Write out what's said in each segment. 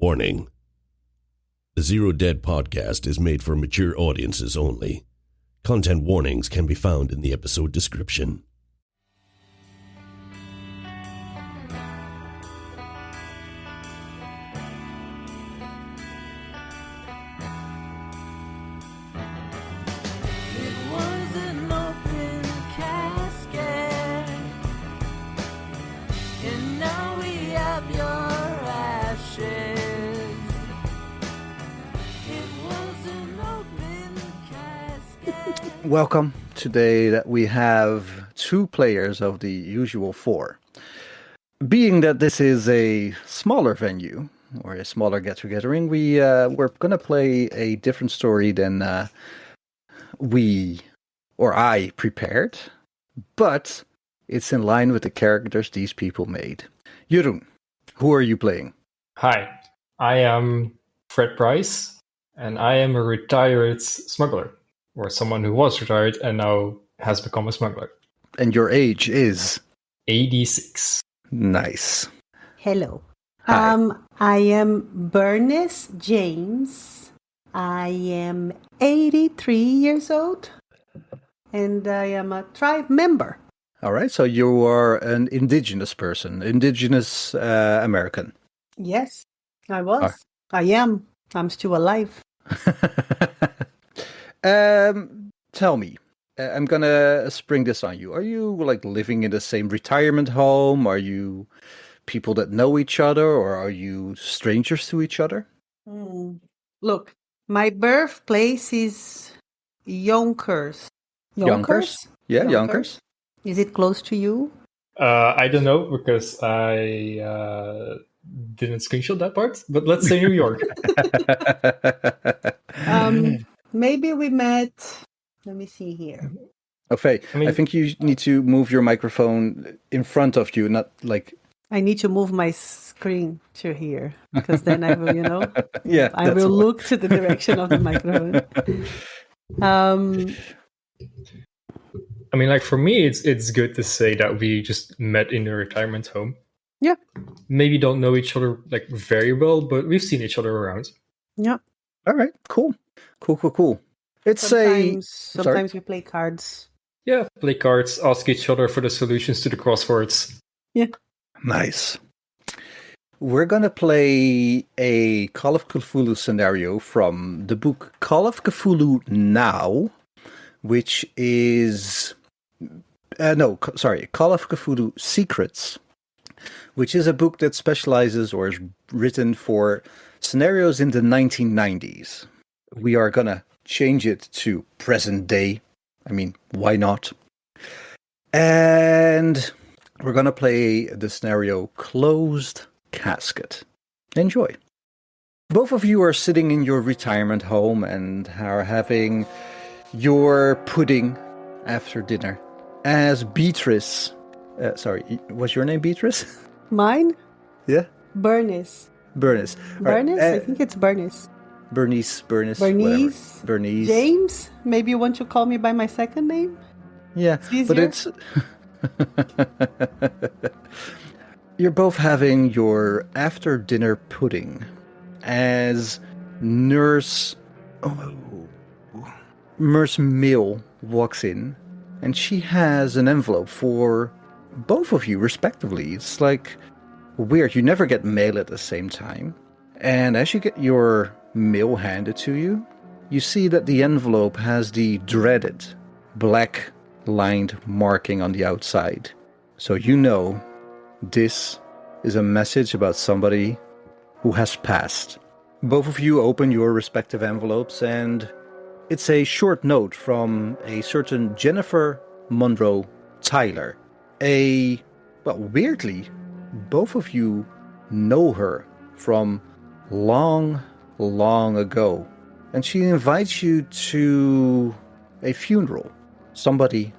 Warning. The Zero Dead podcast is made for mature audiences only. Content warnings can be found in the episode description. It was an open casket, and now we have your ashes. It was an open casket. Welcome. Today that we have 2 players of the usual 4. Being that this is a smaller venue, or a smaller get-togethering, we're going to play a different story than I prepared, but it's in line with the characters these people made. Jeroen, who are you playing? Hi, I am Fred Price, and I am a retired smuggler, or someone who was retired and now has become a smuggler. And your age is? 86. Nice. Hello. Hi. I am Bernice James. I am 83 years old, and I am a tribe member. All right, so you are an indigenous person, indigenous American. Yes, I was. I am. I'm still alive. Tell me, I'm gonna spring this on you. Are you like living in the same retirement home? Are you people that know each other, or are you strangers to each other? Look, my birthplace is Yonkers. Yonkers? Yeah, Yonkers. Is it close to you? I don't know because I didn't screenshot that part, but let's say New York. Maybe we met. Let me see here. Okay, I mean- I think you need to move your microphone in front of you, not like. I need to move my screen to here because then I will, Yeah, I that's will what- look to the direction of the microphone. I mean, like for me, it's good to say that we just met in a retirement home. Yeah. Maybe don't know each other like very well, but we've seen each other around. Yeah. All right, cool. It's Sometimes we play cards. Yeah, play cards, ask each other for the solutions to the crosswords. Nice. We're going to play a Call of Cthulhu scenario from the book Call of Cthulhu Now, which is... Call of Cthulhu Secrets, which is a book that specializes or is written for scenarios in the 1990s. We are going to change it to present day. I mean, why not? And we're going to play the scenario Closed Casket. Enjoy. Both of you are sitting in your retirement home and are having your pudding after dinner. As Beatrice... was your name Beatrice? Mine? Yeah? Bernice. Bernice. Bernice? I think it's Bernice. Bernice. Bernice. Whatever. Bernice. James? Maybe you want to call me by my second name? Yeah, It's but easier. it's... You're both having your after-dinner pudding as Nurse Mill walks in, and she has an envelope for both of you, respectively. It's like weird. You never get mail at the same time. And as you get your mail handed to you, you see that the envelope has the dreaded black lined marking on the outside. So you know this is a message about somebody who has passed. Both of you open your respective envelopes, and it's a short note from a certain Jennifer Monroe Tyler. Weirdly, both of you know her from long, long ago. And she invites you to a funeral. Somebody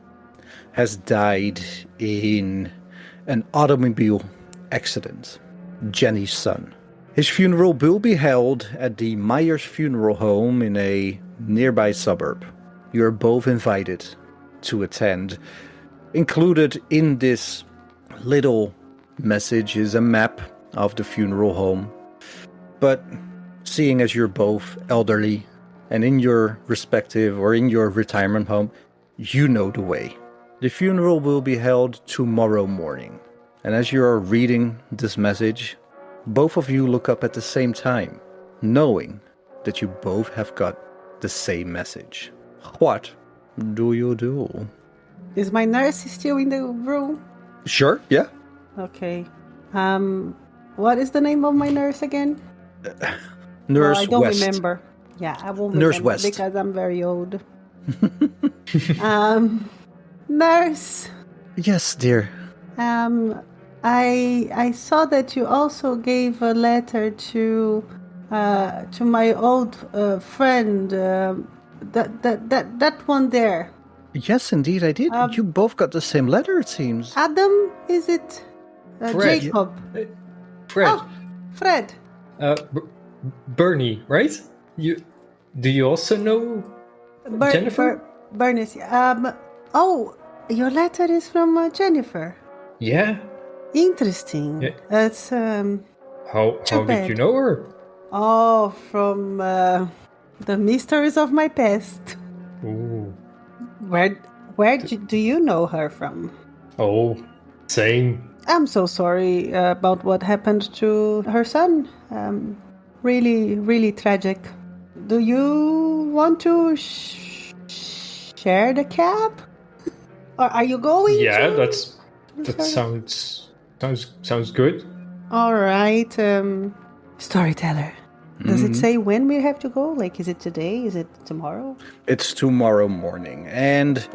has died in an automobile accident. Jenny's son. His funeral will be held at the Myers Funeral Home in a nearby suburb. You are both invited to attend. Included in this little message is a map of the funeral home. But seeing as you're both elderly and in your respective or in your retirement home, you know the way. The funeral will be held tomorrow morning. And as you are reading this message, both of you look up at the same time, knowing that you both have got the same message. What do you do? Is my nurse still in the room? Sure, yeah. Okay. What is the name of my nurse again? Nurse I don't West. remember. Yeah, I won't Nurse remember West. because I'm very old. Nurse. Yes, dear. I saw that you also gave a letter to my old friend. That one there. Yes, indeed, I did. You both got the same letter, it seems. Adam, is it? Fred. Jacob. Fred. Oh, Fred. Bernie, right? Do you also know Jennifer? Bernice. Oh, your letter is from Jennifer. Yeah. Interesting. Yeah. That's How did you know her? Oh, from the mysteries of my past. Ooh. Where do you know her from? Oh, same. I'm so sorry about what happened to her son. Really, really tragic. Do you want to share the cab? Or are you going Yeah, to? that sounds good. All right. Storyteller. Does it say when we have to go? Like, is it today? Is it tomorrow? It's tomorrow morning. And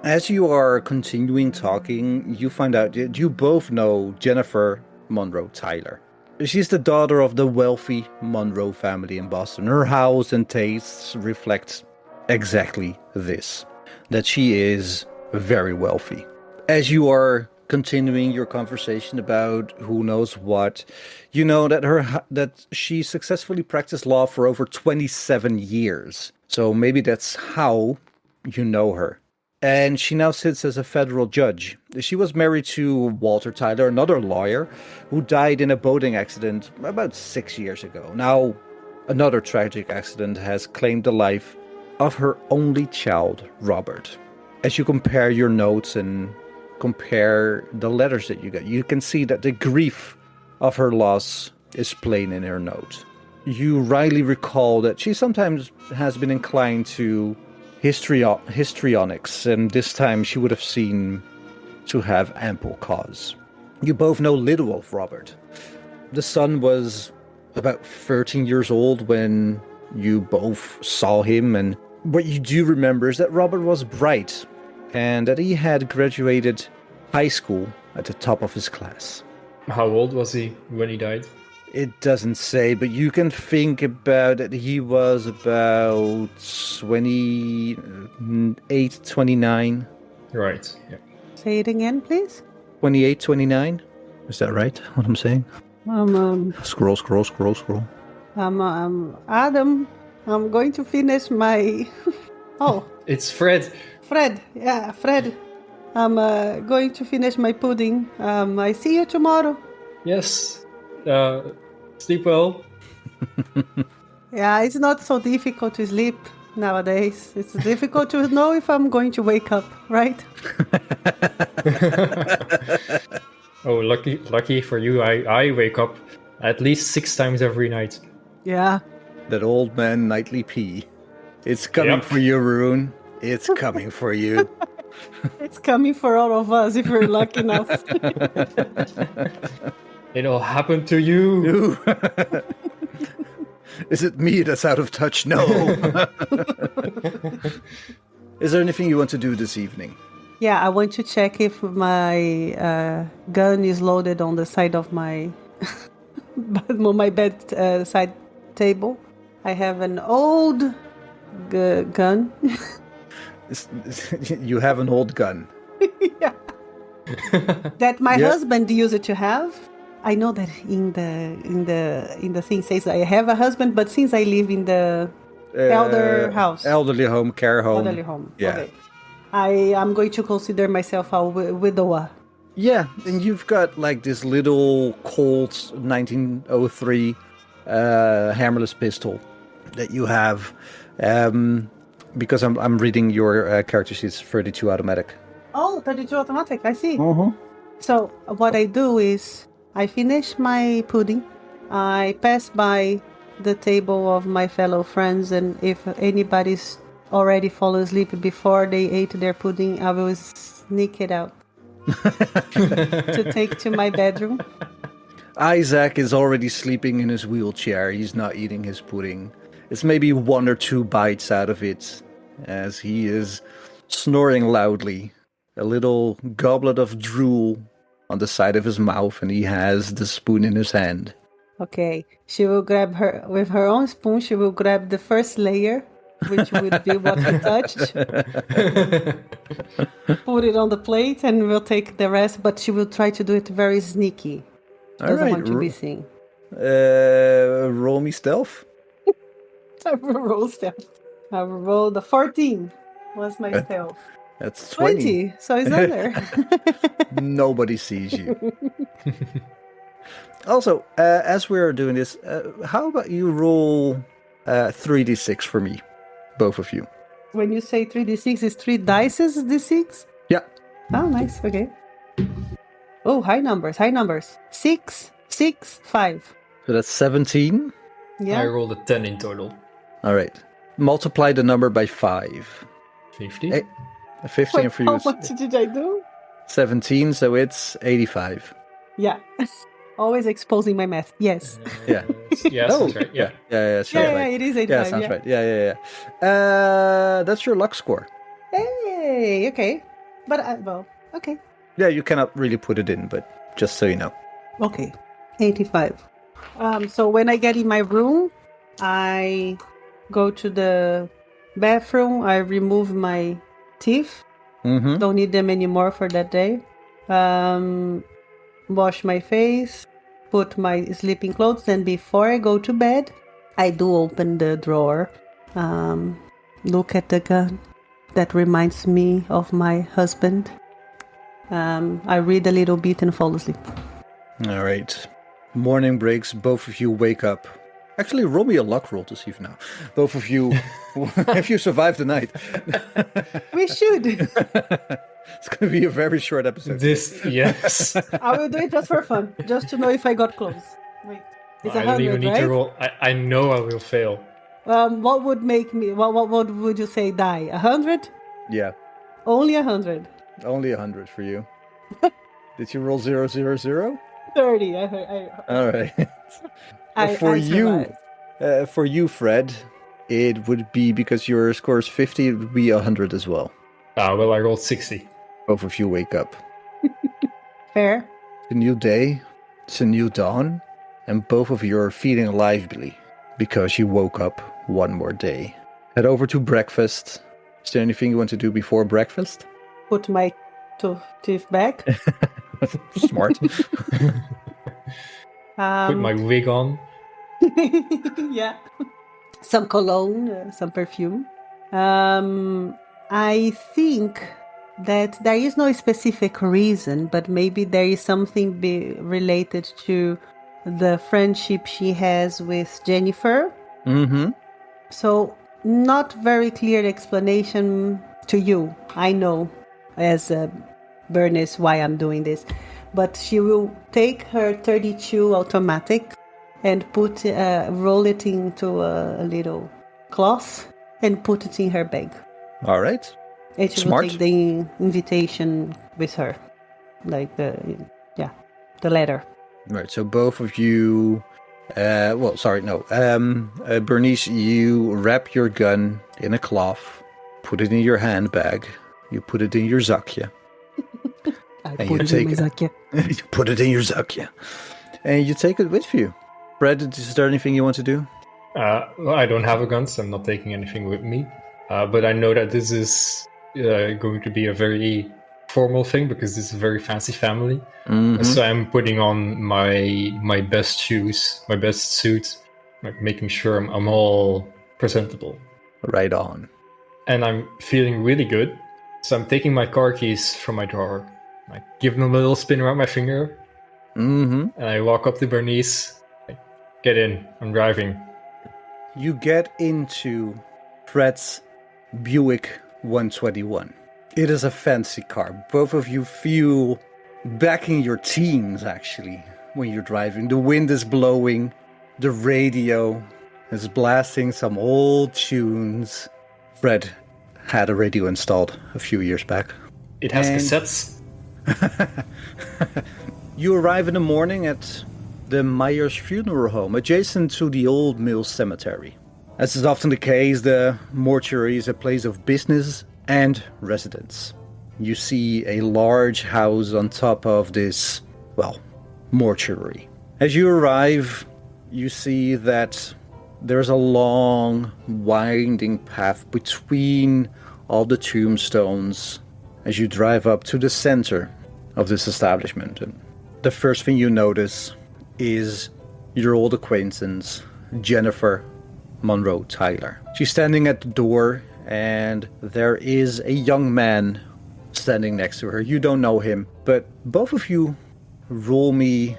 as you are continuing talking, you find out that you both know Jennifer Monroe Tyler. She's the daughter of the wealthy Monroe family in Boston. Her house and tastes reflect exactly this, that she is very wealthy. As you are continuing your conversation about who knows what, you know that she successfully practiced law for over 27 years. So maybe that's how you know her. And she now sits as a federal judge. She was married to Walter Tyler, another lawyer, who died in a boating accident about 6 years ago. Now, another tragic accident has claimed the life of her only child, Robert. As you compare your notes and compare the letters that you get, you can see that the grief of her loss is plain in her note. You rightly recall that she sometimes has been inclined to histrionics, and this time she would have seen to have ample cause. You both know little of Robert. The son was about 13 years old when you both saw him, and what you do remember is that Robert was bright and that he had graduated high school at the top of his class. How old was he when he died? It doesn't say, but you can think about that he was about 28, 29. Right, yeah. Say it again, please. 28, 29? Is that right, what I'm saying? Scroll. Adam, I'm going to finish my... Oh. It's Fred. Fred. I'm going to finish my pudding. I see you tomorrow. Yes. Sleep well. Yeah, it's not so difficult to sleep nowadays. It's difficult to know if I'm going to wake up, right? Oh, lucky for you. I wake up at least 6 times every night. Yeah. That old man nightly pee. It's coming for you, Rune. It's coming for you. It's coming for all of us if we're lucky enough. It'll happen to you. Is it me that's out of touch? No. Is there anything you want to do this evening? Yeah, I want to check if my gun is loaded on the side of my bedside table. I have an old gun. You have an old gun. Yeah. That my husband used to have. I know that in the thing says I have a husband, but since I live in the elderly home, care home. Elderly home. Yeah. Okay. I am going to consider myself a widower. Yeah, and you've got like this little Colt 1903 hammerless pistol that you have. Because I'm reading your character sheets, 32 automatic. Oh, 32 automatic, I see. Mm-hmm. So what I do is I finish my pudding. I pass by the table of my fellow friends, and if anybody's already fallen asleep before they ate their pudding, I will sneak it out to take to my bedroom. Isaac is already sleeping in his wheelchair. He's not eating his pudding. It's maybe 1 or 2 bites out of it as he is snoring loudly. A little goblet of drool on the side of his mouth, and he has the spoon in his hand. Okay, she will grab with her own spoon. She will grab the first layer, which would be what we touched. Put it on the plate, and we'll take the rest. But she will try to do it very sneaky. Doesn't want to be seen. Roll me stealth. I will roll stealth. I will roll the 14. What's my stealth? That's 20. So it's under. Nobody sees you. Also, as we're doing this, how about you roll 3d6 for me, both of you? When you say 3d6, is 3 dices d6? Yeah. Oh, nice. Okay. Oh, high numbers. 6, 6, 5. So that's 17. Yeah. I rolled a 10 in total. All right. Multiply the number by 5. 50? 15 Wait, for you. how much did I do? 17, so it's 85. Yeah. Always exposing my math. Yes. Yeah. Yeah, Oh, sounds right. Yeah. Yeah, sounds Yeah, right. it is 85. Yeah, sounds right. Yeah. That's your luck score. Hey, okay. But, okay. Yeah, you cannot really put it in, but just so you know. Okay. 85. So when I get in my room, I go to the bathroom. I remove my teeth. Mm-hmm. Don't need them anymore for that day. Wash my face. Put my sleeping clothes. And before I go to bed, I do open the drawer. Look at the gun. That reminds me of my husband. I read a little bit and fall asleep. All right. Morning breaks. Both of you wake up. Actually, roll me a luck roll to see if now. Both of you, if you survive the night. We should. It's going to be a very short episode. Yes. I will do it just for fun, just to know if I got close. Wait, it's I don't 100, even need right? to roll. I know I will fail. What would make me? What would you say? Die 100? Yeah, Only 100. only 100 for you. Did you roll 0, 0, 0? 30. All right. I For you, Fred, it would be, because your score is 50, it would be 100 as well. Well, I rolled 60. Both of you wake up. Fair. It's a new day, it's a new dawn, and both of you are feeling lively because you woke up one more day. Head over to breakfast. Is there anything you want to do before breakfast? Put my teeth back. Smart. Put my wig on. Yeah. Some cologne, some perfume. I think that there is no specific reason, but maybe there is something related to the friendship she has with Jennifer. Mm-hmm. So, not very clear explanation to you. I know, as Bernice, why I'm doing this. But she will take her 32 automatic and roll it into a little cloth and put it in her bag. All right. And she Smart. will take the invitation with her. Like the letter. Right, so both of you... Bernice, you wrap your gun in a cloth, put it in your handbag, you put it in your zakje. I put it in my zakje. You put it in your zakje. And you take it with you. Brad, is there anything you want to do? Well, I don't have a gun, so I'm not taking anything with me. But I know that this is going to be a very formal thing because this is a very fancy family. Mm-hmm. So I'm putting on my best shoes, my best suit, like making sure I'm all presentable. Right on. And I'm feeling really good. So I'm taking my car keys from my drawer, I give them a little spin around my finger, Mm-hmm. and I walk up to Bernice, get in. I'm driving. You get into Fred's Buick 121. It is a fancy car. Both of you feel back in your teens, actually, when you're driving. The wind is blowing. The radio is blasting some old tunes. Fred had a radio installed a few years back. It has cassettes. You arrive in the morning at the Myers Funeral Home, adjacent to the Old Mill Cemetery. As is often the case, the mortuary is a place of business and residence. You see a large house on top of this, mortuary. As you arrive, you see that there's a long, winding path between all the tombstones as you drive up to the center of this establishment. And the first thing you notice is your old acquaintance, Jennifer Monroe Tyler. She's standing at the door, and there is a young man standing next to her. You don't know him, but both of you roll me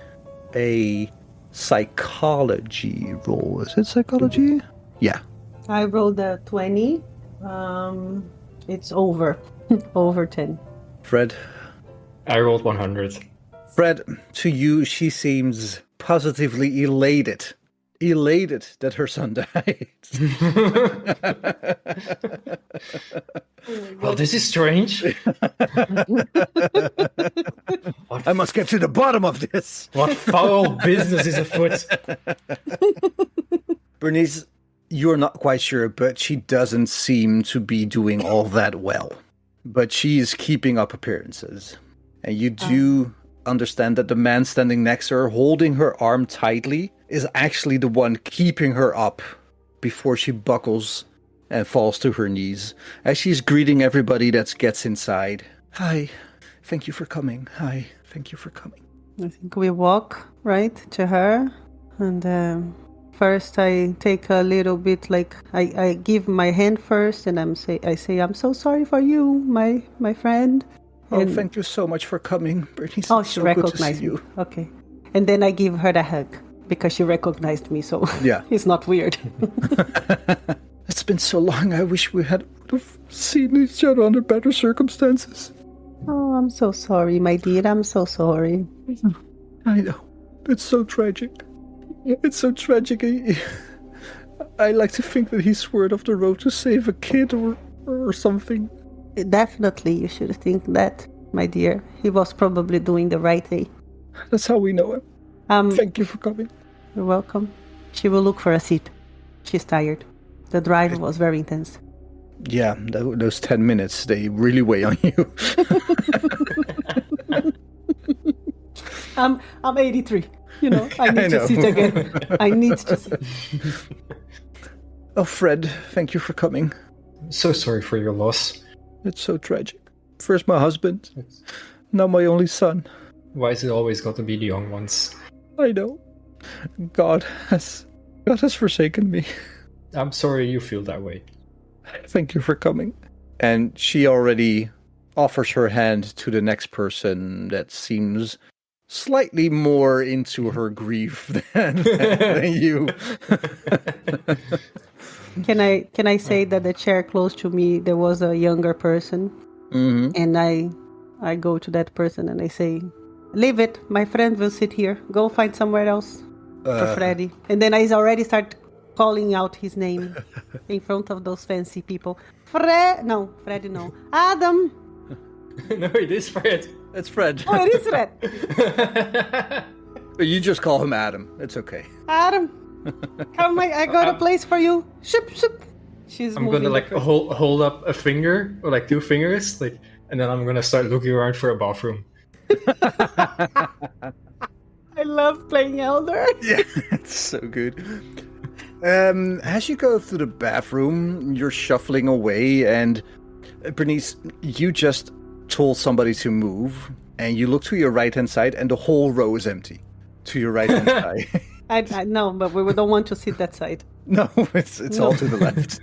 a psychology roll. Is it psychology? Yeah. I rolled a 20. It's over. Over 10. Fred? I rolled 100. Fred, to you, she seems positively elated. Elated that her son died. Well, this is strange. I must get to the bottom of this. What foul business is afoot? Bernice, you're not quite sure, but she doesn't seem to be doing all that well. But she is keeping up appearances. And you do understand that the man standing next to her, holding her arm tightly, is actually the one keeping her up before she buckles and falls to her knees as she's greeting everybody that gets inside. Hi, thank you for coming. Hi, thank you for coming. I think we walk, right, to her. And first I take a little bit, I give my hand first, and I say, I'm so sorry for you, my friend. Oh, thank you so much for coming, Bernice. Oh, it's she so recognized me. Okay. And then I give her the hug, because she recognized me, so yeah. It's not weird. It's been so long, I wish we would have seen each other under better circumstances. Oh, I'm so sorry, my dear, I'm so sorry. I know. It's so tragic. It's so tragic. I like to think that he swerved off the road to save a kid or something. Definitely, you should think that, my dear. He was probably doing the right thing. That's how we know him. Thank you for coming. You're welcome. She will look for a seat. She's tired. The drive was very intense. Yeah, those 10 minutes, they really weigh on you. I'm 83. I need to sit again. I need to sit. Oh, Fred, thank you for coming. I'm so sorry for your loss. It's so tragic. First my husband, now my only son. Why is it always got to be the young ones? I know. God has forsaken me. I'm sorry you feel that way. Thank you for coming. And she already offers her hand to the next person that seems slightly more into her grief than you. Can I say that the chair close to me, there was a younger person, and I go to that person and I say, leave it, my friend will sit here. Go find somewhere else for Freddy. And then I already start calling out his name in front of those fancy people. Freddy no. Adam. No, it is Fred. It's Fred. Oh, it is Fred. You just call him Adam. It's okay. Adam, come, I got a place for you. Shoop. I'm gonna hold up a finger or two fingers, and then I'm gonna start looking around for a bathroom. I love playing Elder. Yeah, it's so good. As you go through the bathroom, you're shuffling away, and Bernice, you just told somebody to move, and you look to your right-hand side, and the whole row is empty. To your right-hand side. I know, but we don't want to sit that side. No, it's all to the left.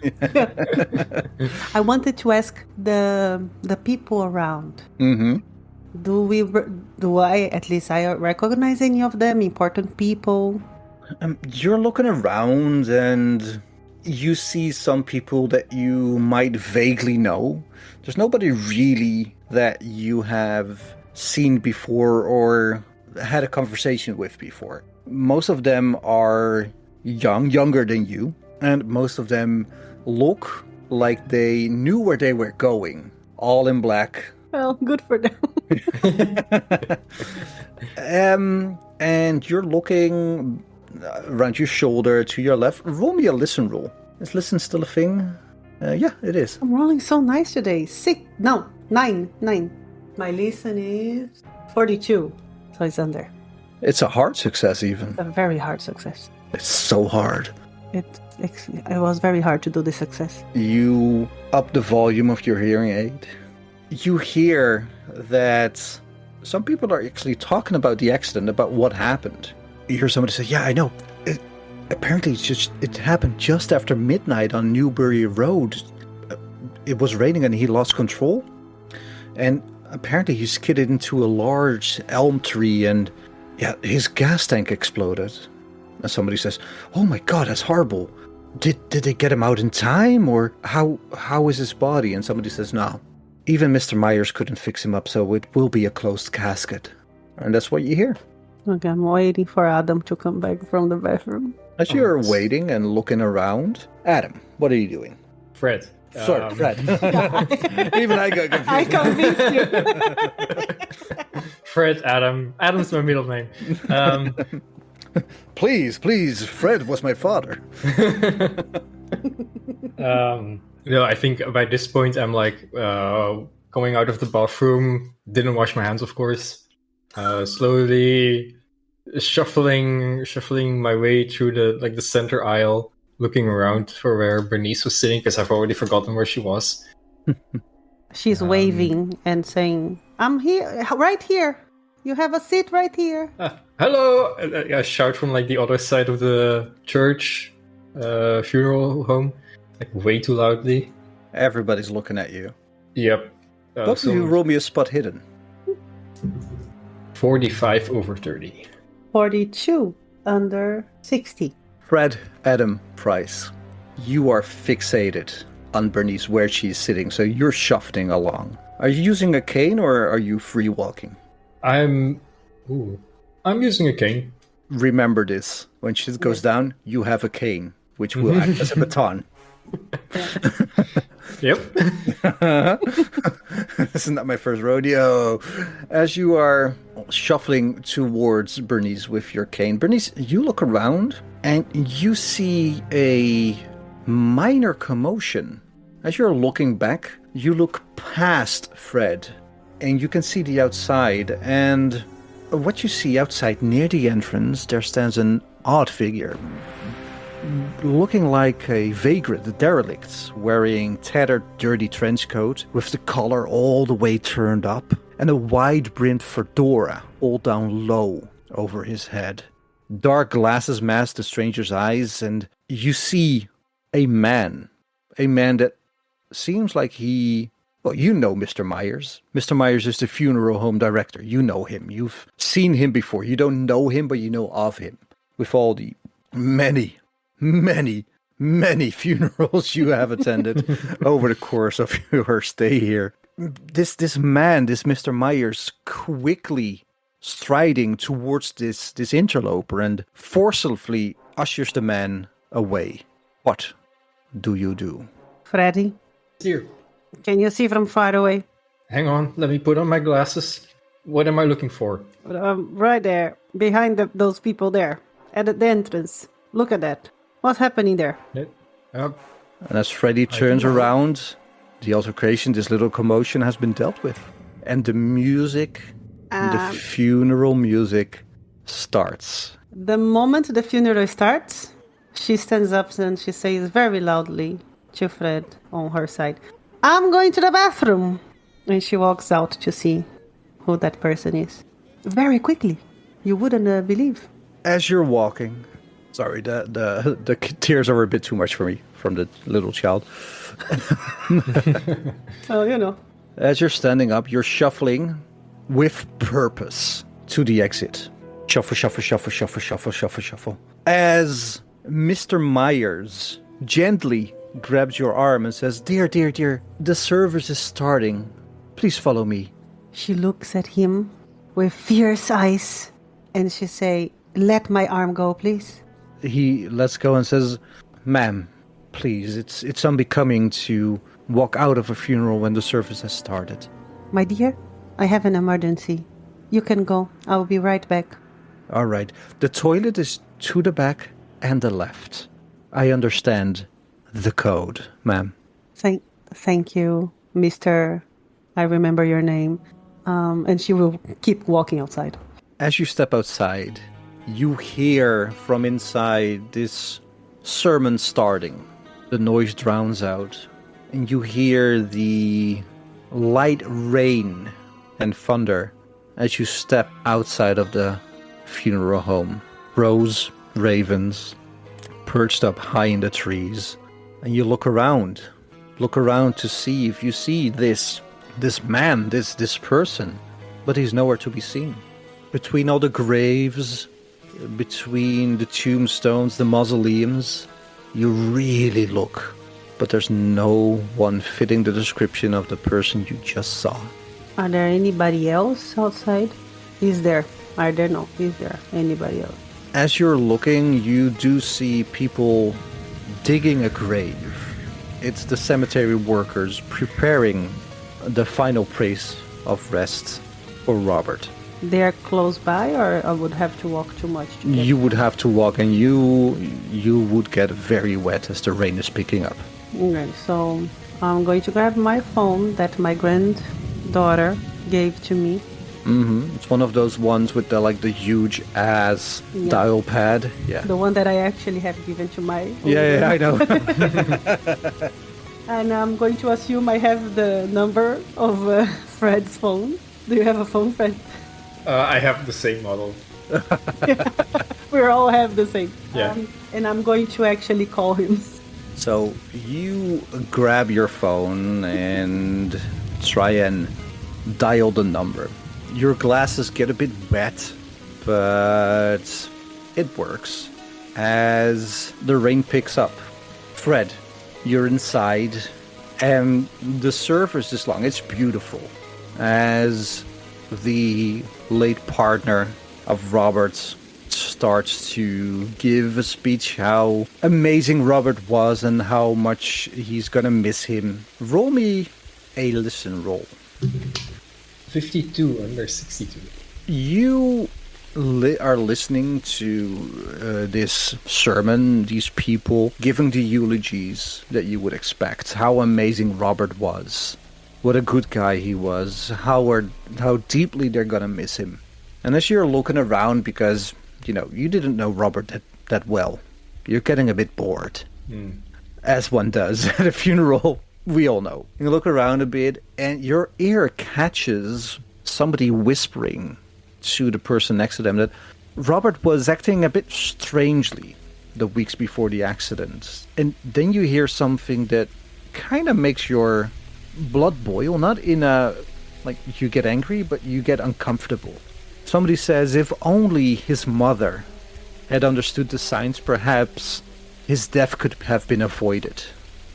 I wanted to ask the people around. Mm-hmm. Do I recognize any of them? Important people? You're looking around and you see some people that you might vaguely know. There's nobody really that you have seen before or had a conversation with before. Most of them are younger than you, and most of them look like they knew where they were going, all in black. Well, good for them. And you're looking around your shoulder to your left. Roll me a listen roll. Is listen still a thing? Yeah, it is. I'm rolling so nice today. 9. My listen is 42. So it's under. It's a hard success, even. A very hard success. It's so hard. It was very hard to do the success. You up the volume of your hearing aid. You hear that some people are actually talking about the accident, about what happened. You hear somebody say, yeah, I know. Apparently it happened just after midnight on Newbury Road. It was raining and he lost control. And apparently he skidded into a large elm tree and his gas tank exploded. And somebody says, oh my God, that's horrible. Did they get him out in time, or how is his body? And somebody says, no. Even Mr. Myers couldn't fix him up, so it will be a closed casket. And that's what you hear. Okay, I'm waiting for Adam to come back from the bathroom. As you're waiting and looking around, Adam, what are you doing? Fred. Sorry, Fred. Even I got confused. I convinced you. Fred, Adam. Adam's my middle name. Please, Fred was my father. I think by this point I'm like coming out of the bathroom. Didn't wash my hands, of course. Slowly shuffling my way through the center aisle, looking around for where Bernice was sitting, because I've already forgotten where she was. She's waving and saying, I'm here, right here. You have a seat right here. Hello! I shout from the other side of the church funeral home, way too loudly. Everybody's looking at you. Yep. Both of you roll me a spot hidden. 45 over 30. 42 under 60. Fred, Adam, Price, you are fixated on Bernice where she's sitting, so you're shuffling along. Are you using a cane or are you free walking? I'm using a cane. Remember this. When she goes down, you have a cane, which will act as a baton. Yep. Isn't that my first rodeo? As you are shuffling towards Bernice with your cane, Bernice, you look around and you see a minor commotion. As you're looking back, you look past Fred and you can see the outside, and what you see outside near the entrance, there stands an odd figure, looking like a vagrant, a derelict, wearing tattered, dirty trench coat with the collar all the way turned up, and a wide-brimmed fedora all down low over his head. Dark glasses mask the stranger's eyes, and you see a man that seems like he... Well, you know Mr. Myers. Mr. Myers is the funeral home director. You know him. You've seen him before. You don't know him, but you know of him. With all the many funerals you have attended over the course of your stay here. This man, this Mr. Myers, quickly striding towards this interloper and forcibly ushers the man away. What do you do? Freddy, Here. can you see from far away? Hang on, let me put on my glasses. What am I looking for? Right there, behind those people there, at the entrance. Look at that. What's happening there? And as Freddy turns around, the altercation, this little commotion has been dealt with. And the music, the funeral music starts. The moment the funeral starts, she stands up and she says very loudly to Fred on her side, I'm going to the bathroom. And she walks out to see who that person is. Very quickly. You wouldn't believe. As you're walking... Sorry, the tears are a bit too much for me from the little child. Oh, you know. As you're standing up, you're shuffling with purpose to the exit. Shuffle, shuffle, shuffle, shuffle, shuffle, shuffle, shuffle. as Mr. Myers gently grabs your arm and says, Dear, the service is starting. Please follow me. She looks at him with fierce eyes and she say, let my arm go, please. He lets go and says, Ma'am, please, it's unbecoming to walk out of a funeral when the service has started. My dear, I have an emergency. You can go. I'll be right back. All right. The toilet is to the back and the left. I understand the code, ma'am. Thank you, Mr. I remember your name. And she will keep walking outside. As you step outside, you hear from inside this sermon starting. The noise drowns out, and you hear the light rain and thunder as you step outside of the funeral home. Crows, ravens, perched up high in the trees, and you look around to see if you see this man, this person, but he's nowhere to be seen. Between all the graves, between the tombstones, the mausoleums, you really look, but there's no one fitting the description of the person you just saw. Are there anybody else outside? Is there anybody else? As you're looking, you do see people digging a grave. It's the cemetery workers preparing the final place of rest for Robert. They're close by, or I would have to walk too much to get You would have to walk, and you would get very wet as the rain is picking up. Okay, so I'm going to grab my phone that my granddaughter gave to me. It's one of those ones with the huge ass dial pad. Yeah. The one that I actually have given to my Yeah, I know. And I'm going to assume I have the number of Fred's phone. Do you have a phone, Fred? I have the same model. We all have the same. Yeah. And I'm going to actually call him. So you grab your phone and try and dial the number. Your glasses get a bit wet, but it works. As the rain picks up, Fred, you're inside, and the service is long. It's beautiful. As the late partner of Robert starts to give a speech how amazing Robert was and how much he's gonna miss him. Roll me a listen roll. 52 under 62. You are listening to this sermon, these people giving the eulogies that you would expect. How amazing Robert was. What a good guy he was. How deeply they're gonna miss him. And as you're looking around, because, you didn't know Robert that well, you're getting a bit bored. As one does at a funeral. We all know. You look around a bit, and your ear catches somebody whispering to the person next to them that Robert was acting a bit strangely the weeks before the accident. And then you hear something that kind of makes your blood boil, not in a, you get angry, but you get uncomfortable. Somebody says if only his mother had understood the signs, perhaps his death could have been avoided.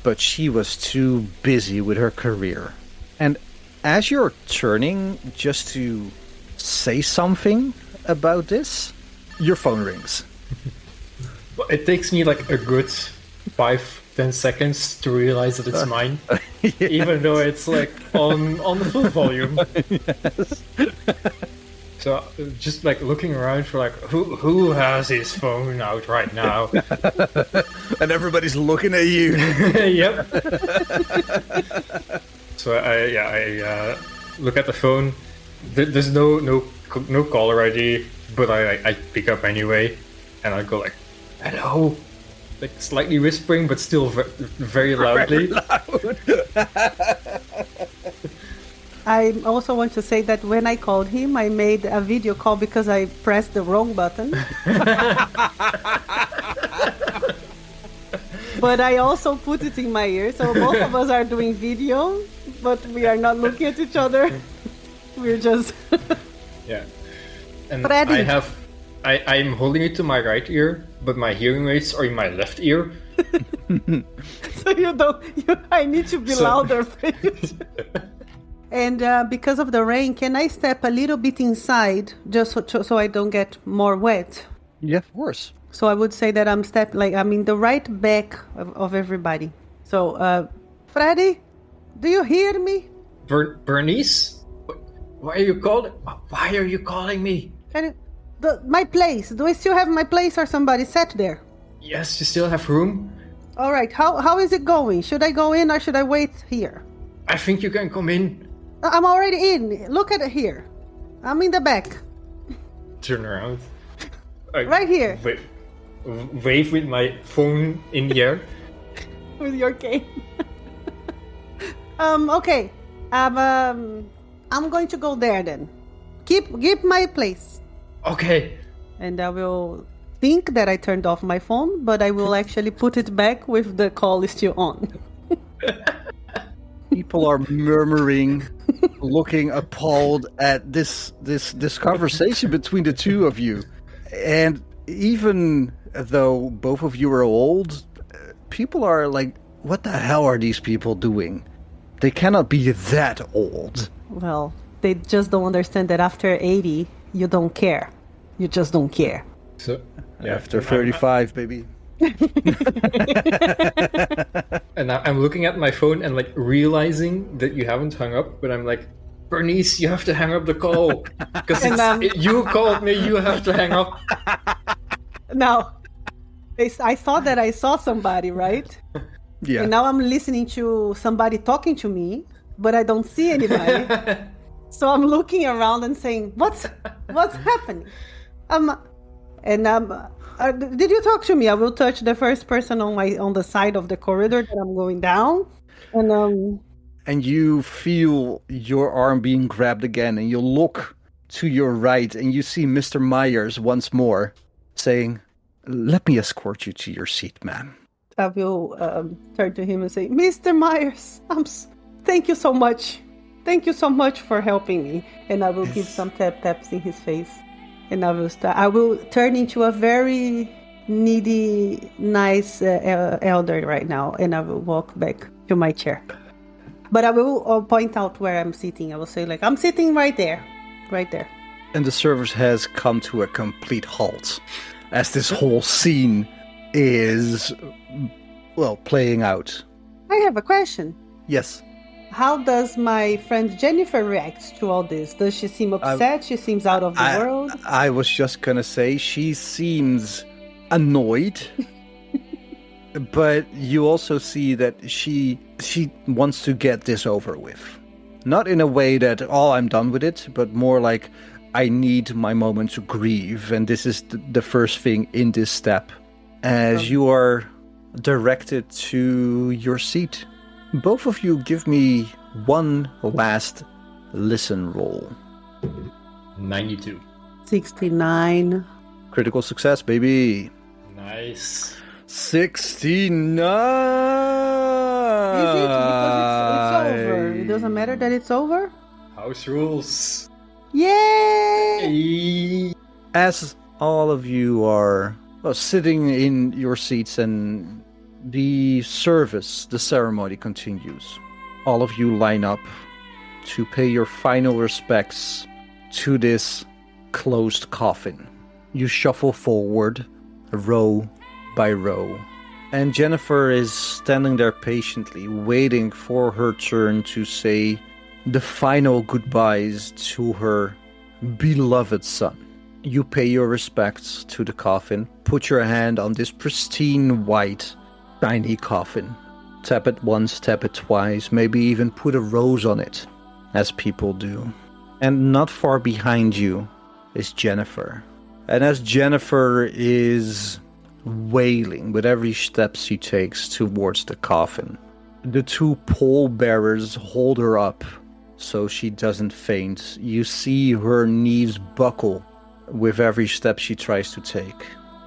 But she was too busy with her career. And as you're turning just to say something about this, your phone rings. Well, it takes me a good 5-10 seconds to realize that it's mine. Yes. Even though it's on the full volume. Yes. So just looking around for who has his phone out right now. And everybody's looking at you. Yep. So I look at the phone. There's no caller ID, but I pick up anyway, and I go hello, slightly whispering, but still very loudly. Very loud. I also want to say that when I called him, I made a video call because I pressed the wrong button. But I also put it in my ear, so both of us are doing video, but we are not looking at each other. We're just... Yeah. And Freddy. I'm holding it to my right ear, but my hearing aids are in my left ear. So you don't. I need to be louder for you. And because of the rain, can I step a little bit inside just so I don't get more wet? Yeah, of course. So I would say that I'm in the right back of everybody. So, Freddy, do you hear me? Bernice? Why are you calling me? My place. Do I still have my place or somebody sat there? Yes, you still have room? All right. How is it going? Should I go in or should I wait here? I think you can come in. I'm already in. Look at it here. I'm in the back. Turn around. Right here. Wave with my phone in the air. With your cane. Okay. I'm going to go there then. Keep my place. Okay. And I will think that I turned off my phone, but I will actually put it back with the call still on. People are murmuring, looking appalled at this conversation between the two of you. And even though both of you are old, people are like, what the hell are these people doing? They cannot be that old. Well, they just don't understand that after 80, you don't care. You just don't care. So After 35, baby. And I'm looking at my phone and like realizing that you haven't hung up, but I'm like, Bernice, you have to hang up the call because you called me. You have to hang up. Now, I thought that I saw somebody, right? Yeah. And now I'm listening to somebody talking to me, but I don't see anybody. So I'm looking around and saying, "What's happening?" Did you talk to me? I will touch the first person on the side of the corridor that I'm going down, and you feel your arm being grabbed again, and you look to your right, and you see Mr. Myers once more saying, "Let me escort you to your seat, ma'am." I will turn to him and say, "Mr. Myers, thank you so much. Thank you so much for helping me." And I will give some taps in his face. And I will turn into a very needy, nice elder right now. And I will walk back to my chair. But I will point out where I'm sitting. I will say, I'm sitting right there. Right there. And the service has come to a complete halt as this whole scene is, playing out. I have a question. Yes. How does my friend Jennifer react to all this? Does she seem upset? She seems out of the world? I was just gonna say she seems annoyed. But you also see that she wants to get this over with. Not in a way that, I'm done with it, but more like, I need my moment to grieve. And this is the first thing in this step. As you are directed to your seat. Both of you give me one last listen roll. 92. 69. Critical success, baby. Nice. 69. Is it? Because it's over. It doesn't matter that it's over? House rules. Yay! As all of you are sitting in your seats and the service, the ceremony continues. All of you line up to pay your final respects to this closed coffin. You shuffle forward, row by row. And Jennifer is standing there patiently, waiting for her turn to say the final goodbyes to her beloved son. You pay your respects to the coffin, put your hand on this pristine white shiny coffin. Tap it once, tap it twice, maybe even put a rose on it, as people do. And not far behind you is Jennifer. And as Jennifer is wailing with every step she takes towards the coffin, the two pallbearers hold her up so she doesn't faint. You see her knees buckle with every step she tries to take.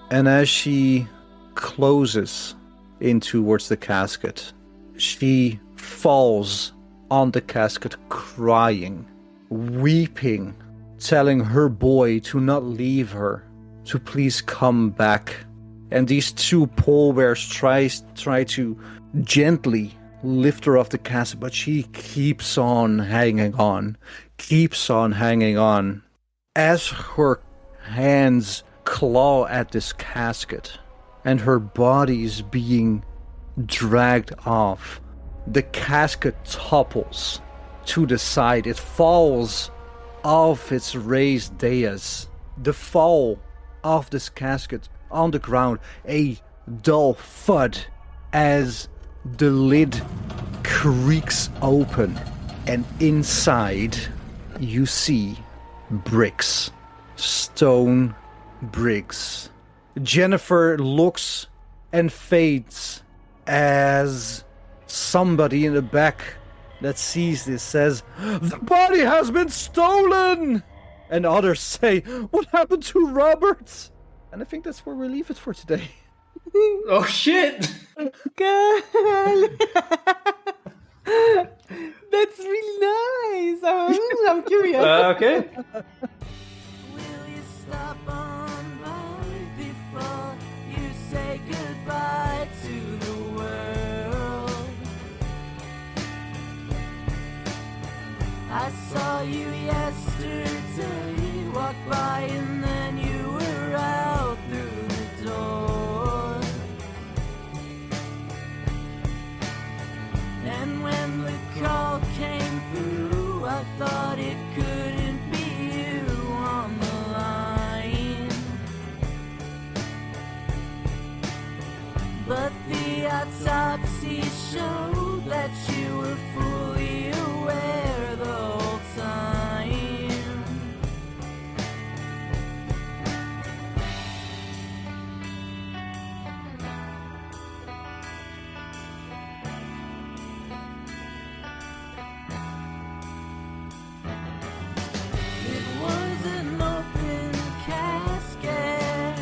And as she closes in towards the casket, she falls on the casket crying, weeping, telling her boy to not leave her, to please come back And these two pallbearers try to gently lift her off the casket, but she keeps on hanging on. As her hands claw at this casket and her body is being dragged off, the casket topples to the side. It falls off its raised dais. The fall of this casket on the ground, a dull thud as the lid creaks open, and inside you see bricks, stone bricks. Jennifer looks and fades as somebody in the back that sees this says, "The body has been stolen!" And others say, "What happened to Robert?" And I think that's where we leave it for today. Oh shit! Girl. That's really nice. I'm curious. Okay. Will you stop on by before you say goodbye to the world? I saw you yesterday, walk by and then you were out through the door. And when the call came through, I thought it couldn't be you on the line. But the autopsy showed that you were fully aware the whole time. It was an open casket,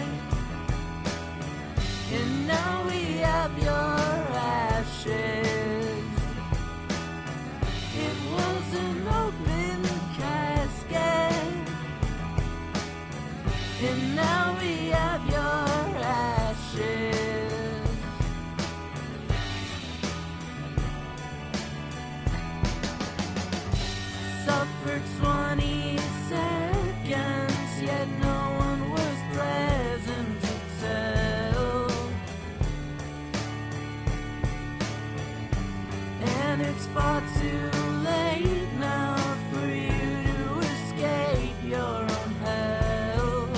and now we have your ashes. It was an open casket, and now we have your ashes. Suffered 20 seconds, yet no one was present to tell. And it's far too late now for you to escape your own hell.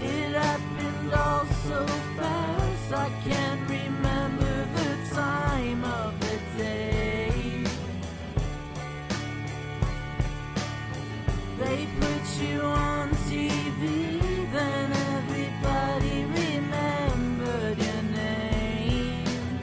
It happened all so fast, I can't remember the time of the day. They put you on TV, then everybody remembered your name.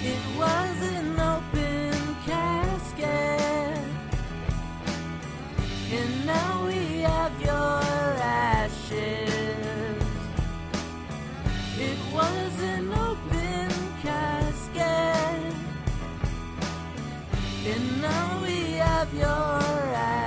It was an open casket, and now we have your ashes. It was an open casket, and now we have your ashes.